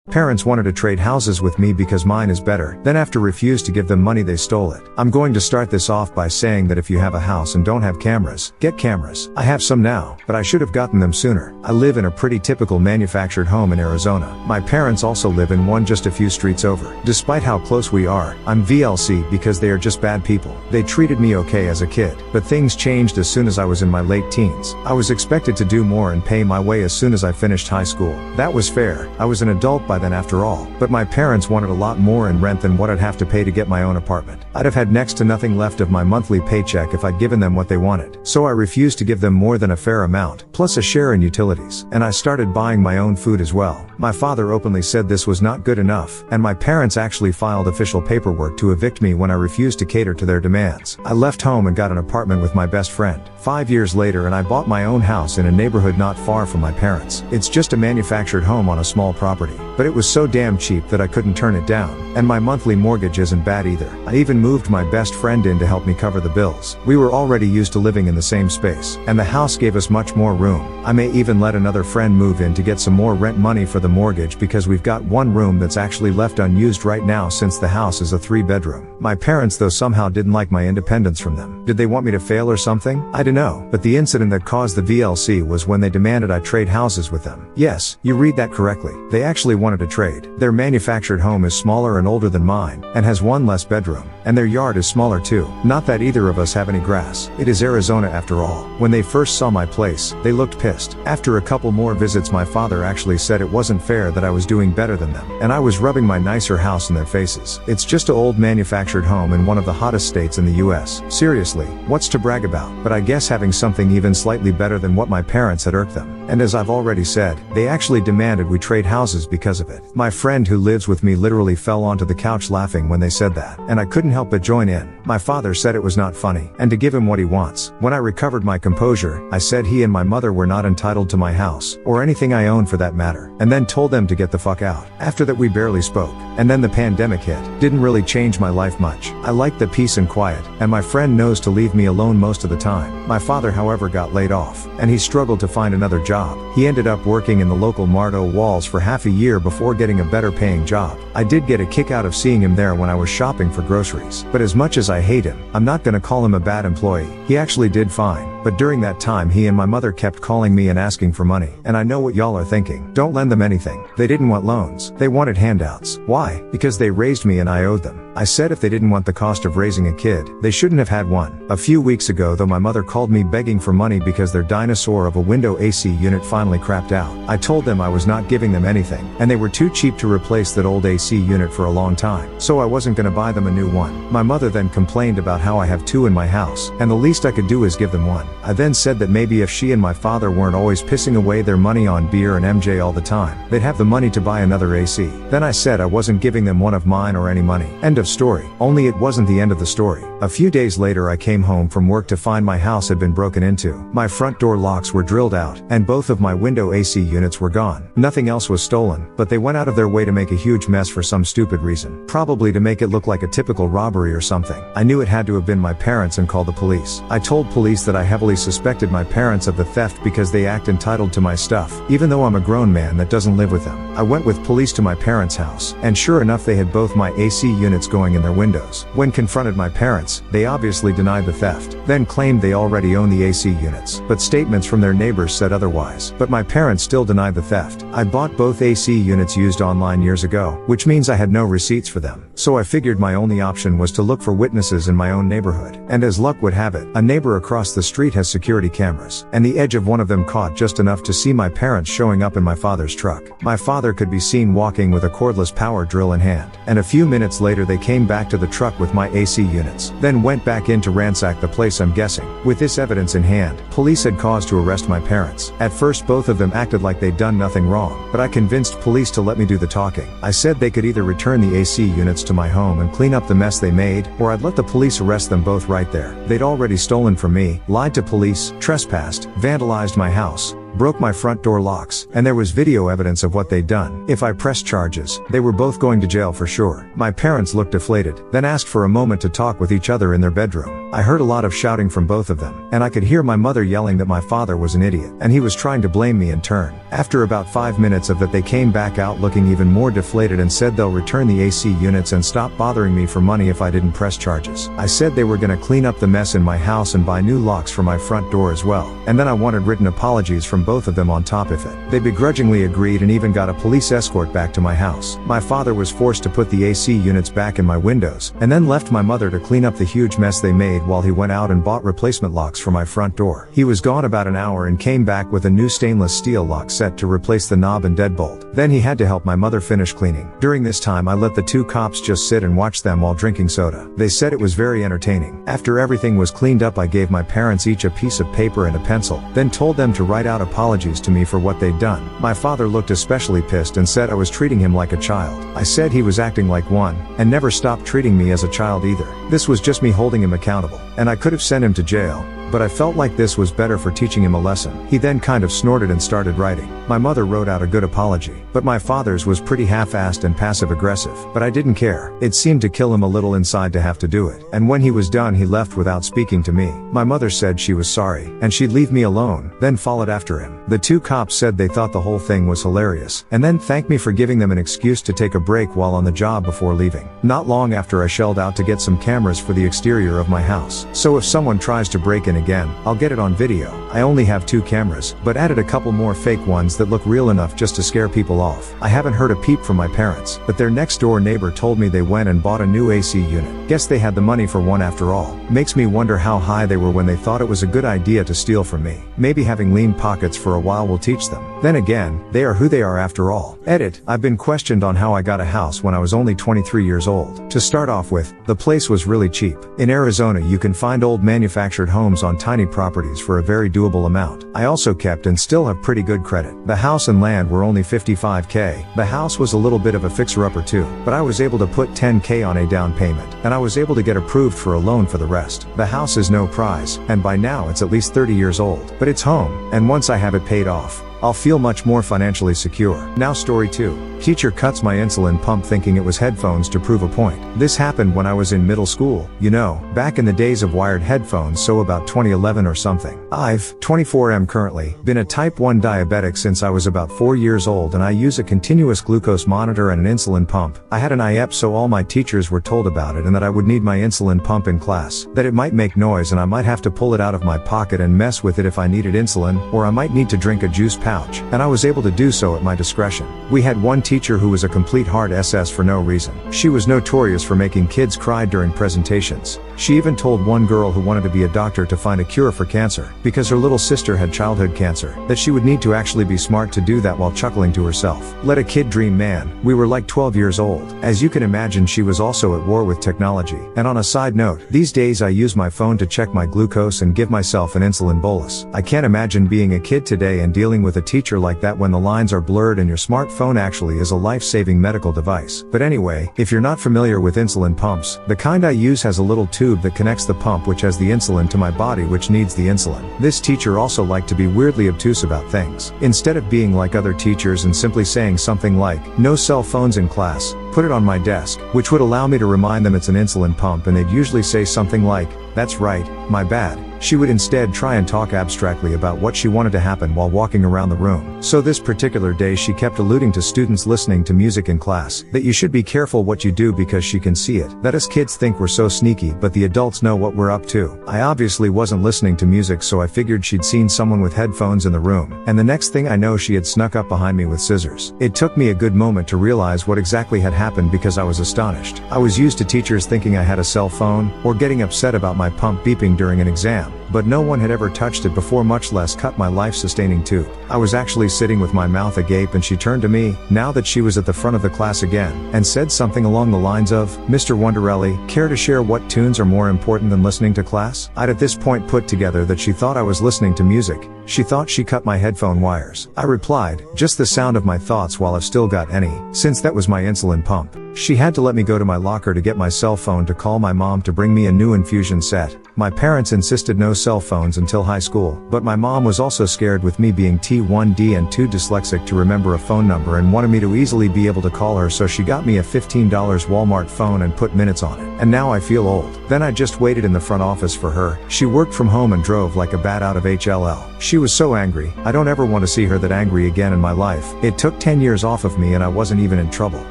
Parents wanted to trade houses with me because mine is better, then after refused to give them money they stole it. I'm going to start this off by saying that if you have a house and don't have cameras, get cameras. I have some now, but I should have gotten them sooner. I live in a pretty typical manufactured home in Arizona. My parents also live in one just a few streets over. Despite how close we are, I'm VLC because they are just bad people. They treated me okay as a kid, but things changed as soon as I was in my late teens. I was expected to do more and pay my way as soon as I finished high school. That was fair. I was an adult by then after all, but my parents wanted a lot more in rent than what I'd have to pay to get my own apartment. I'd have had next to nothing left of my monthly paycheck if I'd given them what they wanted, so I refused to give them more than a fair amount, plus a share in utilities, and I started buying my own food as well. My father openly said this was not good enough, and my parents actually filed official paperwork to evict me when I refused to cater to their demands. I left home and got an apartment with my best friend. 5 years later and I bought my own house in a neighborhood not far from my parents. It's just a manufactured home on a small property, but it was so damn cheap that I couldn't turn it down, and my monthly mortgage isn't bad either. I even moved my best friend in to help me cover the bills. We were already used to living in the same space, and the house gave us much more room. I may even let another friend move in to get some more rent money for the mortgage because we've got one room that's actually left unused right now since the house is a 3-bedroom. My parents though somehow didn't like my independence from them. Did they want me to fail or something? I don't know, but the incident that caused the VLC was when they demanded I trade houses with them. Yes, you read that correctly. They actually wanted to trade. Their manufactured home is smaller and older than mine, and has one less bedroom, and their yard is smaller too. Not that either of us have any grass. It is Arizona after all. When they first saw my place, they looked pissed. After a couple more visits my father actually said it wasn't fair that I was doing better than them, and I was rubbing my nicer house in their faces. It's just an old manufactured home in one of the hottest states in the US. Seriously, what's to brag about? But I guess having something even slightly better than what my parents had irked them. And as I've already said, they actually demanded we trade houses because of it. My friend who lives with me literally fell onto the couch laughing when they said that, and I couldn't help but join in. My father said it was not funny, and to give him what he wants. When I recovered my composure, I said he and my mother were not entitled to my house, or anything I own for that matter, and then told them to get the fuck out. After that we barely spoke, and then the pandemic hit. Didn't really change my life much. I liked the peace and quiet, and my friend knows to leave me alone most of the time. My father however got laid off, and he struggled to find another job. He ended up working in the local Mardo Walls for half a year before getting a better paying job. I did get a kick out of seeing him there when I was shopping for groceries, but as much as I hate him, I'm not gonna call him a bad employee. He actually did fine, but during that time he and my mother kept calling me and asking for money, and I know what y'all are thinking. Don't lend them anything. They didn't want loans. They wanted handouts. Why? Because they raised me and I owed them. I said if they didn't want the cost of raising a kid, they shouldn't have had one. A few weeks ago though my mother called me begging for money because their dinosaur of a window AC unit finally crapped out. I told them I was not giving them anything, and they were too cheap to replace that old AC unit for a long time, so I wasn't gonna buy them a new one. My mother then complained about how I have two in my house, and the least I could do is give them one. I then said that maybe if she and my father weren't always pissing away their money on beer and MJ all the time, they'd have the money to buy another AC. Then I said I wasn't giving them one of mine or any money. End of story. Only it wasn't the end of the story. A few days later I came home from work to find my house had been broken into. My front door locks were drilled out, and both of my window AC units were gone. Nothing else was stolen, but they went out of their way to make a huge mess for some stupid reason. Probably to make it look like a typical robbery or something. I knew it had to have been my parents and called the police. I told police that I heavily suspected my parents of the theft because they act entitled to my stuff, even though I'm a grown man that doesn't live with them. I went with police to my parents' house, and sure enough they had both my AC units going in their windows. When confronted my parents, they obviously denied the theft, then claimed they already own the AC units, but statements from their neighbors said otherwise. But my parents still denied the theft. I bought both AC units used online years ago, which means I had no receipts for them. So I figured my only option was to look for witnesses in my own neighborhood. And as luck would have it, a neighbor across the street has security cameras, and the edge of one of them caught just enough to see my parents showing up in my father's truck. My father could be seen walking with a cordless power drill in hand, and a few minutes later they came back to the truck with my AC units, then went back in to ransack the place I'm guessing. With this evidence in hand, police had cause to arrest my parents. At first both of them acted like they'd done nothing wrong, but I convinced police to let me do the talking. I said they could either return the AC units to my home and clean up the mess they made, or I'd let the police arrest them both right there. They'd already stolen from me, lied to police, trespassed, vandalized my house, broke my front door locks, and there was video evidence of what they'd done. If I pressed charges, they were both going to jail for sure. My parents looked deflated, then asked for a moment to talk with each other in their bedroom. I heard a lot of shouting from both of them, and I could hear my mother yelling that my father was an idiot, and he was trying to blame me in turn. After about 5 minutes of that, they came back out looking even more deflated and said they'll return the AC units and stop bothering me for money if I didn't press charges. I said they were gonna clean up the mess in my house and buy new locks for my front door as well, and then I wanted written apologies from both of them on top of it. They begrudgingly agreed and even got a police escort back to my house. My father was forced to put the AC units back in my windows, and then left my mother to clean up the huge mess they made while he went out and bought replacement locks for my front door. He was gone about an hour and came back with a new stainless steel lock set to replace the knob and deadbolt. Then he had to help my mother finish cleaning. During this time I let the two cops just sit and watch them while drinking soda. They said it was very entertaining. After everything was cleaned up, I gave my parents each a piece of paper and a pencil, then told them to write out apologies to me for what they'd done. My father looked especially pissed and said I was treating him like a child. I said he was acting like one, and never stopped treating me as a child either. This was just me holding him accountable, and I could have sent him to jail, but I felt like this was better for teaching him a lesson. He then kind of snorted and started writing. My mother wrote out a good apology, but my father's was pretty half-assed and passive-aggressive. But I didn't care. It seemed to kill him a little inside to have to do it. And when he was done, he left without speaking to me. My mother said she was sorry, and she'd leave me alone, then followed after him. The two cops said they thought the whole thing was hilarious, and then thanked me for giving them an excuse to take a break while on the job before leaving. Not long after, I shelled out to get some cameras for the exterior of my house, so if someone tries to break in again, I'll get it on video. I only have 2 cameras, but added a couple more fake ones that look real enough just to scare people off. I haven't heard a peep from my parents, but their next door neighbor told me they went and bought a new AC unit. Guess they had the money for one after all. Makes me wonder how high they were when they thought it was a good idea to steal from me. Maybe having lean pockets for a while will teach them. Then again, they are who they are after all. Edit. I've been questioned on how I got a house when I was only 23 years old. To start off with, the place was really cheap. In Arizona you can find old manufactured homes on tiny properties for a very doable amount. I also kept and still have pretty good credit. The house and land were only $55K. The house was a little bit of a fixer-upper too, but I was able to put $10K on a down payment, and I was able to get approved for a loan for the rest. The house is no prize, and by now it's at least 30 years old, but it's home, and once I have it paid off, I'll feel much more financially secure. Now story 2. Teacher cuts my insulin pump thinking it was headphones to prove a point. This happened when I was in middle school, you know, back in the days of wired headphones, so about 2011 or something. I've, 24M currently, been a type 1 diabetic since I was about 4 years old, and I use a continuous glucose monitor and an insulin pump. I had an IEP, so all my teachers were told about it and that I would need my insulin pump in class, that it might make noise and I might have to pull it out of my pocket and mess with it if I needed insulin, or I might need to drink a juice pouch, and I was able to do so at my discretion. We had one teacher who was a complete hard SS for no reason. She was notorious for making kids cry during presentations. She even told one girl who wanted to be a doctor to find a cure for cancer, because her little sister had childhood cancer, that she would need to actually be smart to do that, while chuckling to herself. Let a kid dream, man. We were like 12 years old. As you can imagine, she was also at war with technology. And on a side note, these days I use my phone to check my glucose and give myself an insulin bolus. I can't imagine being a kid today and dealing with a teacher like that when the lines are blurred and your smartphone actually is a life-saving medical device. But anyway, if you're not familiar with insulin pumps, the kind I use has a little tube that connects the pump which has the insulin to my body which needs the insulin. This teacher also liked to be weirdly obtuse about things. Instead of being like other teachers and simply saying something like, "No cell phones in class," put it on my desk, which would allow me to remind them it's an insulin pump, and they'd usually say something like, "That's right, my bad." She would instead try and talk abstractly about what she wanted to happen while walking around the room. So this particular day she kept alluding to students listening to music in class, that you should be careful what you do because she can see it, that us kids think we're so sneaky but the adults know what we're up to. I obviously wasn't listening to music, so I figured she'd seen someone with headphones in the room, and the next thing I know she had snuck up behind me with scissors. It took me a good moment to realize what exactly had happened because I was astonished. I was used to teachers thinking I had a cell phone, or getting upset about my pump beeping during an exam, but no one had ever touched it before, much less cut my life-sustaining tube. I was actually sitting with my mouth agape and she turned to me, now that she was at the front of the class again, and said something along the lines of, "Mr. Wonderelli, care to share what tunes are more important than listening to class?" I'd at this point put together that she thought I was listening to music. She thought she cut my headphone wires. I replied, "Just the sound of my thoughts while I've still got any," since that was my insulin pump. She had to let me go to my locker to get my cell phone to call my mom to bring me a new infusion set. My parents insisted no cell phones until high school, but my mom was also scared with me being T1D and too dyslexic to remember a phone number and wanted me to easily be able to call her, so she got me a $15 Walmart phone and put minutes on it. And now I feel old. Then I just waited in the front office for her. She worked from home and drove like a bat out of HLL. She was so angry. I don't ever want to see her that angry again in my life. It took 10 years off of me and I wasn't even in trouble.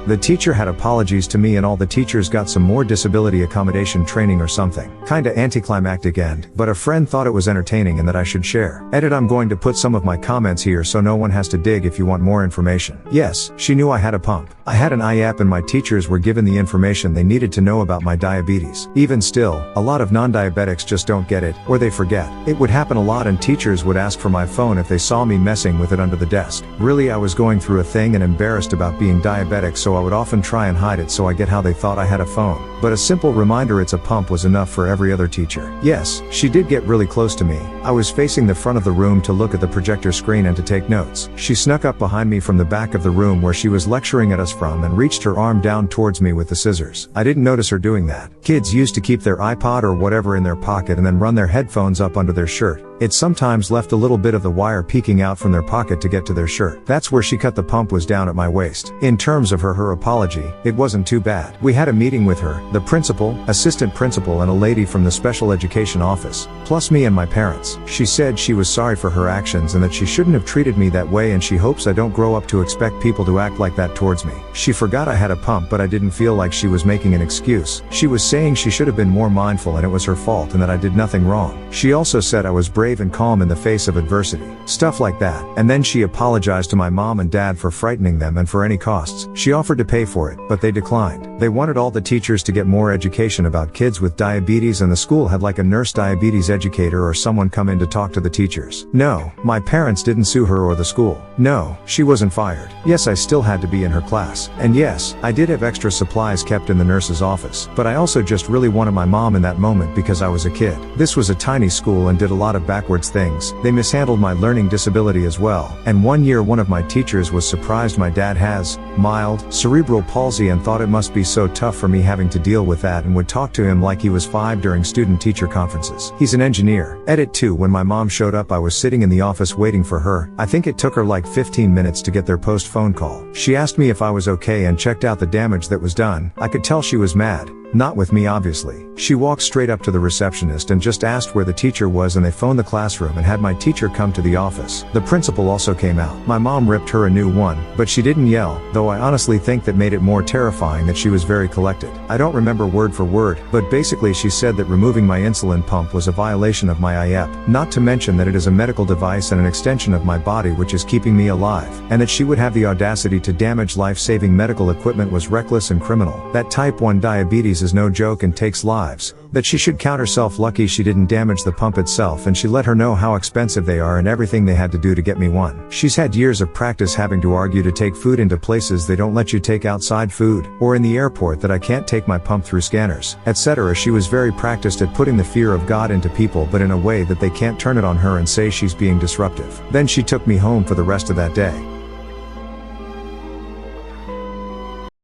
The teacher had apologies to me and all the teachers got some more disability accommodation training or something. Kinda anticlimactic end, but a friend thought it was entertaining and that I should share. Edit: I'm going to put some of my comments here so no one has to dig if you want more information. Yes, she knew I had a pump. I had an IAP and my teachers were given the information they needed to know about my diabetes. Even still, a lot of non-diabetics just don't get it, or they forget. It would happen a lot and teachers would ask for my phone if they saw me messing with it under the desk. Really, I was going through a thing and embarrassed about being diabetic, so I would often try and hide it, so I get how they thought I had a phone. But a simple reminder it's a pump was enough for every other teacher. Yes, she did get really close to me. I was facing the front of the room to look at the projector screen and to take notes. She snuck up behind me from the back of the room where she was lecturing at us from and reached her arm down towards me with the scissors. I didn't notice her doing that. Kids used to keep their iPod or whatever in their pocket and then run their headphones up under their shirt. It sometimes left a little bit of the wire peeking out from their pocket to get to their shirt. That's where she cut. The pump was down at my waist. In terms of her apology, it wasn't too bad. We had a meeting with her, the principal, assistant principal and a lady from the special education office, plus me and my parents. She said she was sorry for her actions and that she shouldn't have treated me that way, and she hopes I don't grow up to expect people to act like that towards me. She forgot I had a pump, but I didn't feel like she was making an excuse. She was saying she should have been more mindful and it was her fault and that I did nothing wrong. She also said I was brave and calm in the face of adversity. Stuff like that. And then she apologized to my mom and dad for frightening them and for any costs. She offered to pay for it, but they declined. They wanted all the teachers to get more education about kids with diabetes, and the school had like a nurse diabetes educator or someone come in to talk to the teachers. No, my parents didn't sue her or the school. No, she wasn't fired. Yes, I still had to be in her class. And yes, I did have extra supplies kept in the nurse's office. But I also just really wanted my mom in that moment because I was a kid. This was a tiny school and did a lot of backwards things. They mishandled my learning disability as well. And one year one of my teachers was surprised my dad has mild cerebral palsy and thought it must be so tough for me having to deal with that, and would talk to him like he was 5 during student-teacher conferences. He's an engineer. Edit 2: when my mom showed up I was sitting in the office waiting for her. I think it took her like 15 minutes to get their post phone call. She asked me if I was okay and checked out the damage that was done. I could tell she was mad. Not with me, obviously. She walked straight up to the receptionist and just asked where the teacher was, and they phoned the classroom and had my teacher come to the office. The principal also came out. My mom ripped her a new one, but she didn't yell, though I honestly think that made it more terrifying that she was very collected. I don't remember word for word, but basically she said that removing my insulin pump was a violation of my IEP, not to mention that it is a medical device and an extension of my body which is keeping me alive, and that she would have the audacity to damage life-saving medical equipment was reckless and criminal. That type 1 diabetes is no joke and takes lives. That she should count herself lucky she didn't damage the pump itself, and she let her know how expensive they are and everything they had to do to get me one. She's had years of practice having to argue to take food into places they don't let you take outside food, or in the airport that I can't take my pump through scanners, etc. She was very practiced at putting the fear of God into people, but in a way that they can't turn it on her and say she's being disruptive. Then she took me home for the rest of that day.